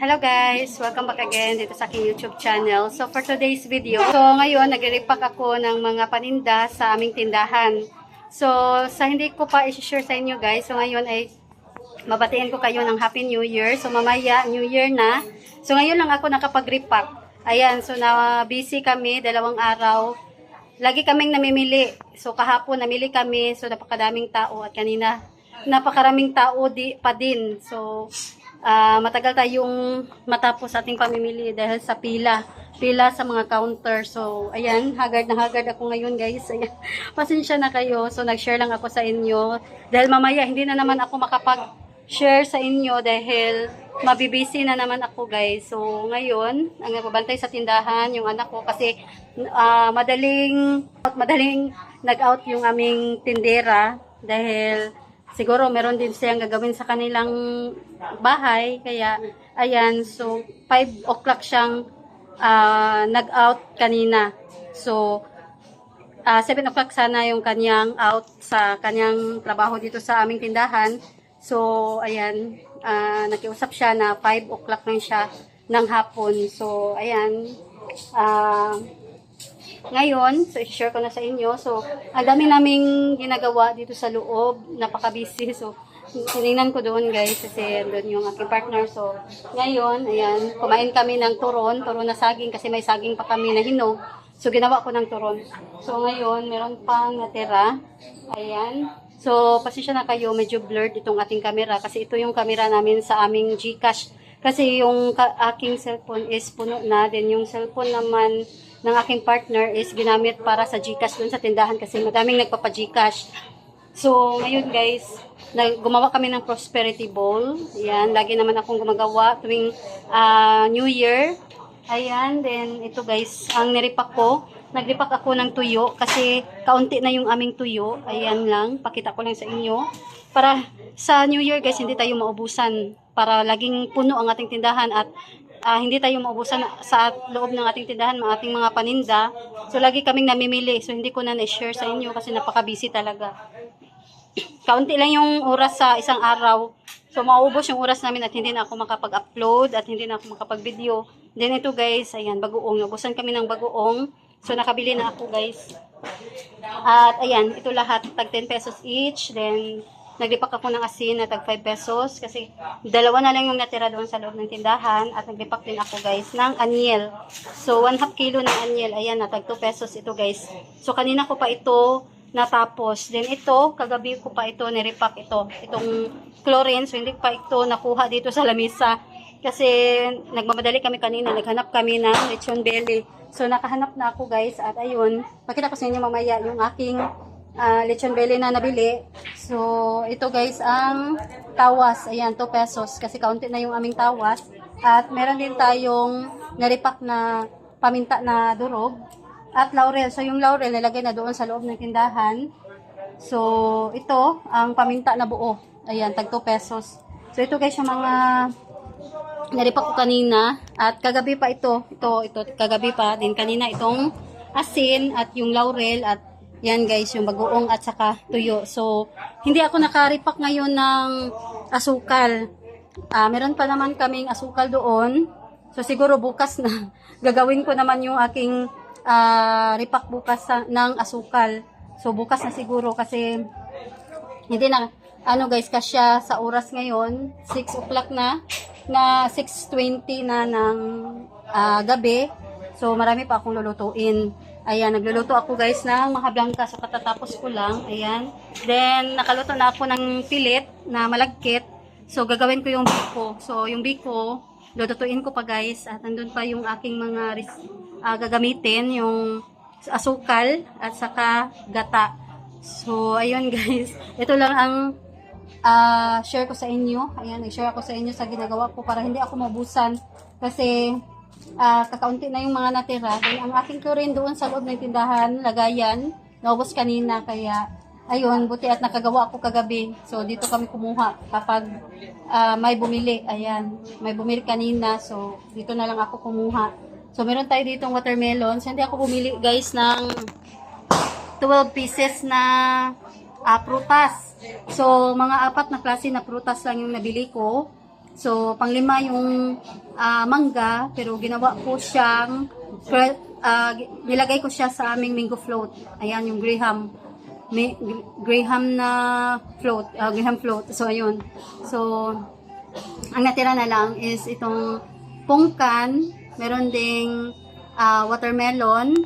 Hello guys! Welcome back again dito sa aking YouTube channel. So for today's video, ngayon nagre-repack ako ng mga paninda sa aming tindahan. So sa hindi ko pa i-share sa inyo guys, so ngayon ay mabatiin ko kayo ng Happy New Year. So mamaya, New Year na. So ngayon lang ako nakapag-repack. Ayan, so na busy kami, 2 araw. Lagi kaming namimili. So kahapon namili kami, so napakadaming tao at kanina napakaraming tao pa din. So matagal tayong matapos ating pamimili dahil sa pila sa mga counter. So ayan, haggard na haggard ako ngayon guys. Ayan, pasensya na kayo. So nag-share lang ako sa inyo dahil mamaya hindi na naman ako makapag-share sa inyo dahil mabibisi na naman ako guys. So ngayon, ang nagpabantay sa tindahan yung anak ko kasi madaling nag-out yung aming tindera dahil siguro meron din siyang gagawin sa kanilang bahay. Kaya, ayan, so 5 o'clock siyang nag-out kanina. So, 7 o'clock sana yung kanyang out sa kanyang trabaho dito sa aming tindahan. So, ayan, nakiusap siya na 5 o'clock lang siya ng hapon. So, ayan, ngayon, so i-share ko na sa inyo. So, ang dami naming ginagawa dito sa loob. Napaka-busy. So, tinignan ko doon guys kasi doon yung aking partner. So, ngayon, ayan, kumain kami ng turon na saging kasi may saging pa kami na hinog. So, ginawa ko ng turon. So, ngayon, meron pang natira. Ayan. So, pasensya na kayo, medyo blurred itong ating camera kasi ito yung camera namin sa aming GCash. Kasi yung aking cellphone is puno na. Then yung cellphone naman ng aking partner is ginamit para sa GCash dun sa tindahan kasi madaming nagpapa-GCash. So, ngayon guys, gumawa kami ng prosperity bowl. Ayan, lagi naman akong gumagawa tuwing New Year. Ayan, then ito guys, ang niripak ko. Nagripak ako ng tuyo kasi kaunti na yung aming tuyo. Ayan lang, pakita ko lang sa inyo. Para sa New Year guys, hindi tayo maubusan. Para laging puno ang ating tindahan at hindi tayo maubusan sa loob ng ating tindahan, ng ating mga paninda. So, lagi kaming namimili. So, hindi ko na na-share sa inyo kasi napaka-busy talaga. Kaunti lang yung oras sa isang araw. So, maubos yung oras namin at hindi na ako makapag-upload at hindi na ako makapag-video. Then, ito guys, ayan, bagoong. Naubusan kami ng bagoong. So, nakabili na ako guys. At, ayan, ito lahat, tag 10 pesos each. Then, naglipak ako ng asin na tag 5 pesos kasi 2 na lang yung natira doon sa loob ng tindahan at naglipak din ako guys ng anyel. So 1/2 kilo ng anyel, ayan na tag 2 pesos ito guys. So kanina ko pa ito natapos. Then ito, kagabi ko pa ito nirepack itong chlorine. So hindi pa ito nakuha dito sa lamisa kasi nagmamadali kami kanina, naghanap kami ng lechon belly. So nakahanap na ako guys at ayun, pakita ko sa inyo mamaya yung aking lechon belly na nabili. So, ito guys ang tawas. Ayan, 2 pesos. Kasi kaunti na yung aming tawas. At meron din tayong naripak na paminta na durog. At laurel. So, yung laurel nilagay na doon sa loob ng tindahan. So, ito ang paminta na buo. Ayan, tag 2 pesos. So, ito guys yung mga naripak ko kanina. At kagabi pa ito. Ito kagabi pa. Din kanina itong asin at yung laurel at yan guys, yung bagoong at saka tuyo. So, hindi ako nakaripak ngayon ng asukal. Meron pa naman kaming asukal doon. So, siguro bukas na. Gagawin ko naman yung aking ripak bukas ng asukal. So, bukas na siguro kasi hindi na, guys, kasya sa oras ngayon. 6 o'clock na 6:20 na ng gabi. So, marami pa akong lulutuin. Ayan, nagluluto ako guys ng mga blanca. So, katatapos ko lang. Ayan. Then, nakaluto na ako ng pilit na malagkit. So, gagawin ko yung biko. So, yung biko, lulutuin ko pa guys. At nandun pa yung aking mga gagamitin. Yung asukal at saka gata. So, ayun guys. Ito lang ang share ko sa inyo. Ayan, i-share ako sa inyo sa ginagawa ko para hindi ako mabusan. Kasi kakaunti na yung mga natira. Then, ang aking chlorine doon sa loob ng tindahan, lagayan, naubos kanina. Kaya, ayun, buti at nakagawa ako kagabi. So, dito kami kumuha kapag may bumili. Ayan, may bumili kanina. So, dito na lang ako kumuha. So, meron tayo ditong watermelon. So, hindi ako bumili, guys, ng 12 pieces na prutas. So, mga 4 na klase na prutas lang yung nabili ko. So, panglima yung mangga, pero ginawa ko siyang, nilagay ko siya sa aming mango float. Ayan, yung Graham. Graham na float, Graham float. So, ayun. So, ang natira na lang is itong pungkan, meron ding watermelon,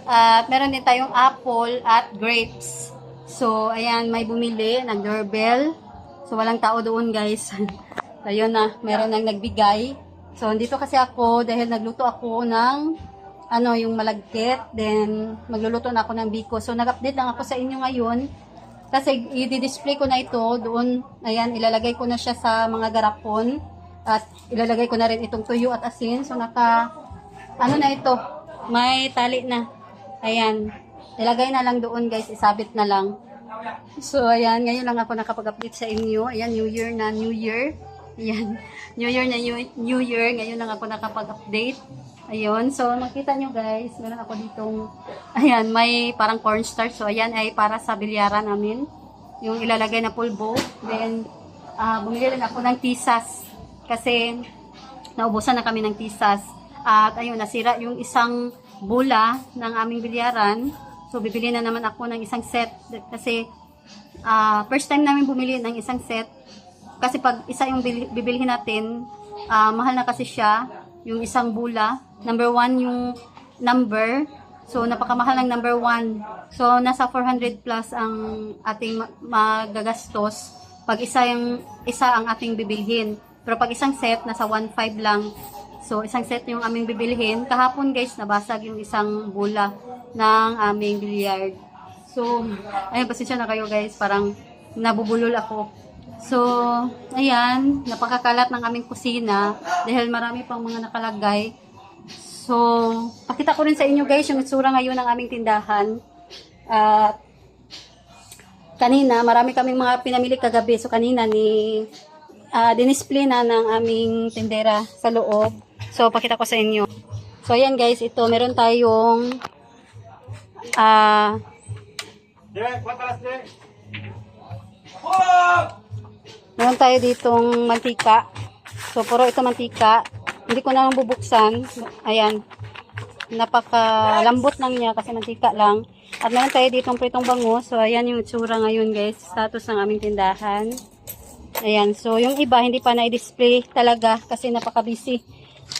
at meron din tayong apple at grapes. So, ayan, may bumili, nag-doorbell. So, walang tao doon, guys. Ayun na, meron nang nagbigay. So, dito kasi ako, dahil nagluto ako ng, yung malagkit. Then, magluluto na ako ng biko. So, nag-update lang ako sa inyo ngayon. Kasi, i-display ko na ito doon. Ayan, ilalagay ko na siya sa mga garapon. At, ilalagay ko na rin itong tuyo at asin. So, na ito, may tali na. Ayan. Ilagay na lang doon, guys. Isabit na lang. So, ayan. Ngayon lang ako nakapag-update sa inyo. Ayan, New Year na New Year. Ayan. New Year na New Year. Ngayon lang ako nakapag-update. Ayun. So, makita nyo, guys. Meron ako ditong, ayan, may parang cornstarch. So, ayan ay para sa bilyaran namin. Yung ilalagay na pulbo. Then, bumili rin ako ng tisas. Kasi, naubusan na kami ng tisas. At, ayun, nasira yung isang bula ng aming bilyaran. So, bibili na naman ako ng isang set. Kasi, first time namin bumili ng isang set. Kasi pag isa yung bibilhin natin, mahal na kasi siya. Yung isang bula. Number 1 yung number. So, napakamahal ng number 1. So, nasa 400 plus ang ating magagastos. Pag isa ang ating bibilhin. Pero pag isang set, nasa 1.5 lang. So, isang set yung aming bibilhin. Kahapon, guys, nabasag yung isang bula ng aming billiard. So, ayun, pasensya na kayo, guys. Parang nabubulol ako. So, ayan, napakakalat ng aming kusina dahil marami pang mga nakalagay. So, pakita ko rin sa inyo, guys, yung itsura ngayon ng aming tindahan. Kanina, marami kaming mga pinamili kagabi. So, kanina dinisplay na ng aming tindera sa loob. So, pakita ko sa inyo. So, ayan, guys, ito, meron tayong meron tayo ditong mantika. So, puro ito mantika. Hindi ko na lang bubuksan. Ayan. Napakalambot lang niya kasi mantika lang. At meron tayo ditong pritong bangus. So, ayan yung itsura ngayon, guys. Status ng aming tindahan. Ayan. So, yung iba, hindi pa na-display talaga kasi napaka-busy.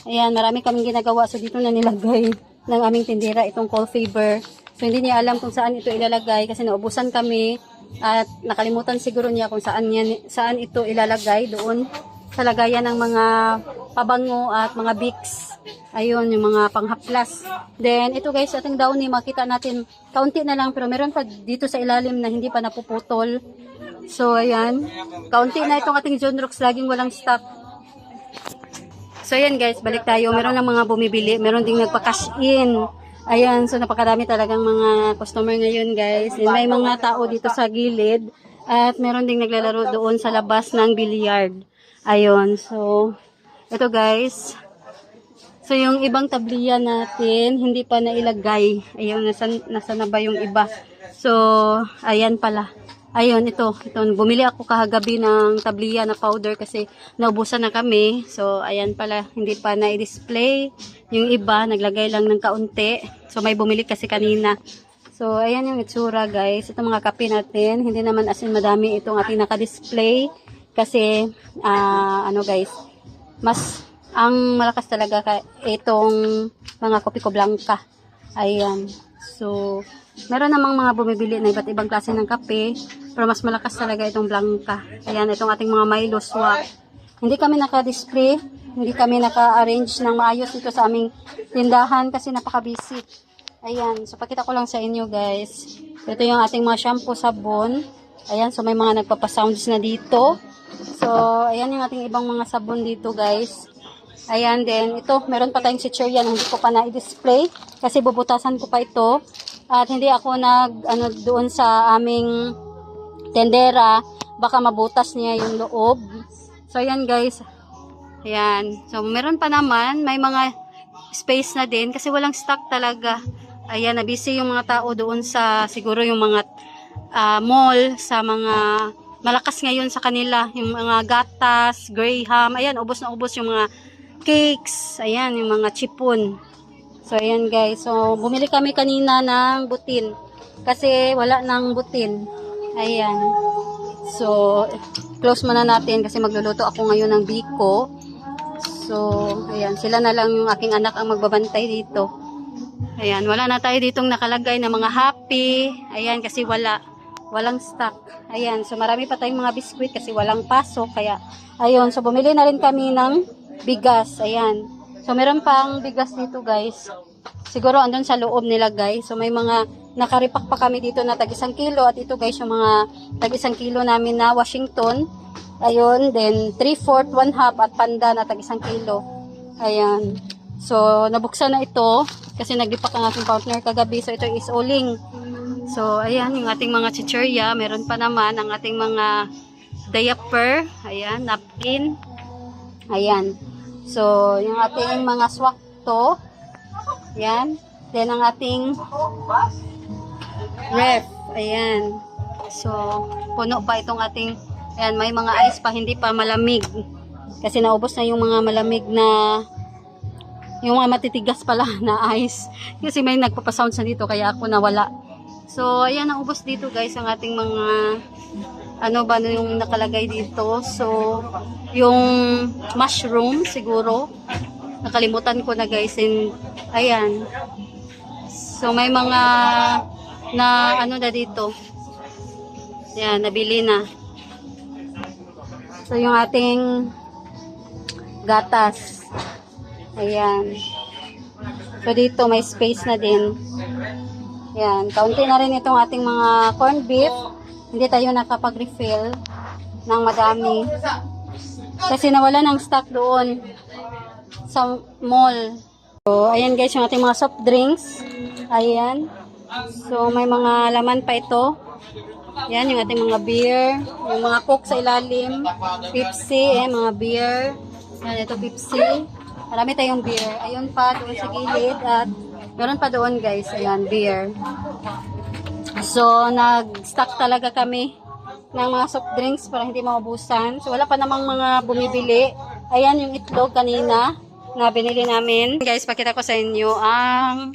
Ayan, marami kaming ginagawa. So, dito na nilagay ng aming tindera itong call favor. So, hindi niya alam kung saan ito ilalagay kasi naubusan kami at nakalimutan siguro niya kung saan ito ilalagay doon sa lagayan ng mga pabango at mga Vicks. Ayun, yung mga panghaplas. Then, ito, guys, ating downy, makita natin, kaunti na lang, pero meron pa dito sa ilalim na hindi pa napuputol. So, ayan. Kaunti na itong ating John Rocks, laging walang stock. So, ayan, guys, balik tayo. Meron ng mga bumibili, meron ding nagpa-cash in. Ayan, so napakarami talagang mga customer ngayon, guys. And may mga tao dito sa gilid at meron ding naglalaro doon sa labas ng billiard. Ayun, so ito, guys. So yung ibang tabliya natin hindi pa nailagay. Ayun, nasa na ba yung iba? So ayan pala. Ayun, ito, bumili ako kahagabi ng tabliya na powder kasi naubusan na kami. So, ayan pala, hindi pa na-display. Yung iba, naglagay lang ng kaunti. So, may bumili kasi kanina. So, ayan yung itsura, guys. Itong mga kape natin, hindi naman as in madami itong ating naka-display. Kasi, guys, ang malakas talaga itong mga kopi ko blanca. Ayan. So, meron namang mga bumibili na iba't ibang klase ng kape, pero mas malakas talaga itong blanca. Ayan, itong ating mga Milo swap. Hindi kami naka-display, hindi kami naka-arrange ng maayos dito sa aming tindahan kasi napaka-busy. Ayan, so pakita ko lang sa inyo, guys. Ito yung ating mga shampoo, sabon. Ayan, so may mga nagpapasounds na dito. So, ayan yung ating ibang mga sabon dito, guys. Ayan, then ito, meron pa tayong chichirya na hindi ko pa na-display kasi bubutasan ko pa ito. At hindi ako doon sa aming tendera, baka mabutas niya yung loob. So, ayan, guys. Ayan. So, meron pa naman, may mga space na din kasi walang stock talaga. Ayan, na busy yung mga tao doon sa siguro yung mga mall, sa mga malakas ngayon sa kanila. Yung mga gatas, graham, ayan, ubos na ubos yung mga cakes, ayan, yung mga chipon. So, ayan guys. So, bumili kami kanina ng butin. Kasi wala nang butin. Ayan. So, close muna natin kasi magluluto ako ngayon ng biko. So, ayan. Sila na lang yung aking anak ang magbabantay dito. Ayan. Wala na tayo ditong nakalagay na mga happy. Ayan. Kasi walang stock. Ayan. So, marami pa tayong mga biskwit kasi walang pasok. Kaya, ayun. So, bumili na rin kami ng bigas. Ayan. So, meron pang bigas dito, guys. Siguro, andun sa loob nila, guys. So, may mga nakaripak pa kami dito na tag 1 kilo. At ito, guys, yung mga tag 1 kilo namin na Washington. Ayun. Then, 3/4, 1/2 at panda na tag 1 kilo. Ayan. So, nabuksan na ito. Kasi naglipak ang aking partner kagabi. So, ito is uling. So, ayan. Yung ating mga chichirya. Meron pa naman ang ating mga diaper. Ayan. Napkin. Ayan. So, yung ating mga swakto. Yan. Then, ang ating ref. Ayan. So, puno pa itong ating, ayan, may mga ice pa, hindi pa malamig. Kasi naubos na yung mga malamig na, yung mga matitigas pala na ice. Kasi may nagpapasounds na dito, kaya ako nawala. So, ayan, naubos dito guys, ang ating mga, ano ba yung nakalagay dito. So, yung mushroom siguro. Nakalimutan ko na guys. And, ayan. So, may mga na ano na dito. Ayan, nabili na. So, yung ating gatas. Ayan. So, dito may space na din. Ayan. Kaunti na rin itong ating mga corned beef. Hindi tayo nakapag-refill ng madami. Kasi nawala ng stock doon sa mall. So, ayan guys, yung ating mga soft drinks. Ayan. So, may mga laman pa ito. Ayan, yung ating mga beer. Yung mga coke sa ilalim. Pepsi, mga beer. Ayan, ito Pepsi. Marami tayong beer. Ayun pa, doon sa gilid. At meron pa doon guys. Ayan, beer. So, nag-stock talaga kami ng mga soft drinks para hindi maubusan. So, wala pa namang mga bumibili. Ayan, yung itlog kanina na binili namin. Guys, pakita ko sa inyo ang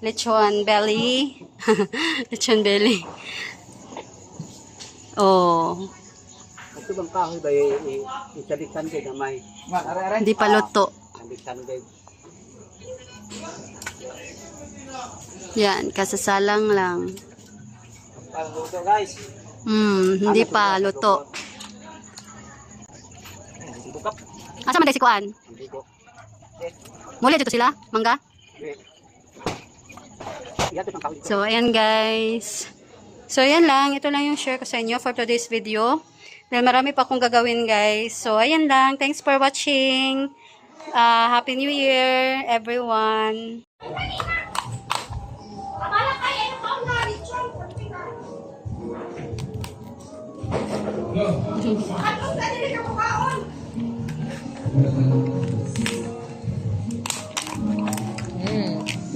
lechon belly. Lechon belly. Oh. Ito bang kahoy ba isalikan din na may? Hindi pa luto. Isalikan din. Yan, kasasalang lang. Luto guys. Hindi pa luto. Bukap. Asa man tayo si Kuan? Hindi ko. Muli dito sila? Mangga? Yan ito bang kahoy. So, ayan guys. So, ayan lang. Ito lang yung share ko sa inyo for today's video. Dahil marami pa akong gagawin guys. So, ayan lang. Thanks for watching. Happy New Year, everyone.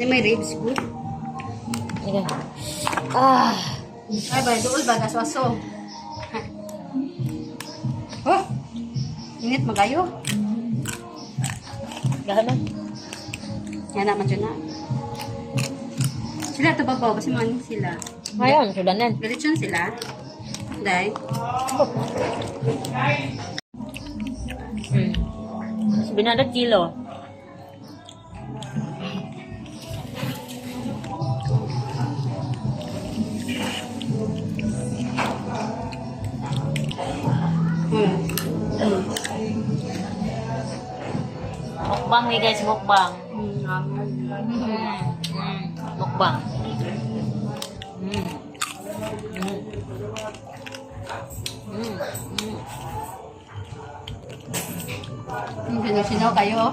May ribs ko. Ay ba, dool ba gaswaso. Oh. Init magayo. Gahaman. Yan naman dyan na. Sila ito babaw kasi maning sila. Ngayon, sudanan. Diretsyon sila. Day. Binada kilo. Mukbang nih guys, mukbang. Mukbang. Sinaw kayo.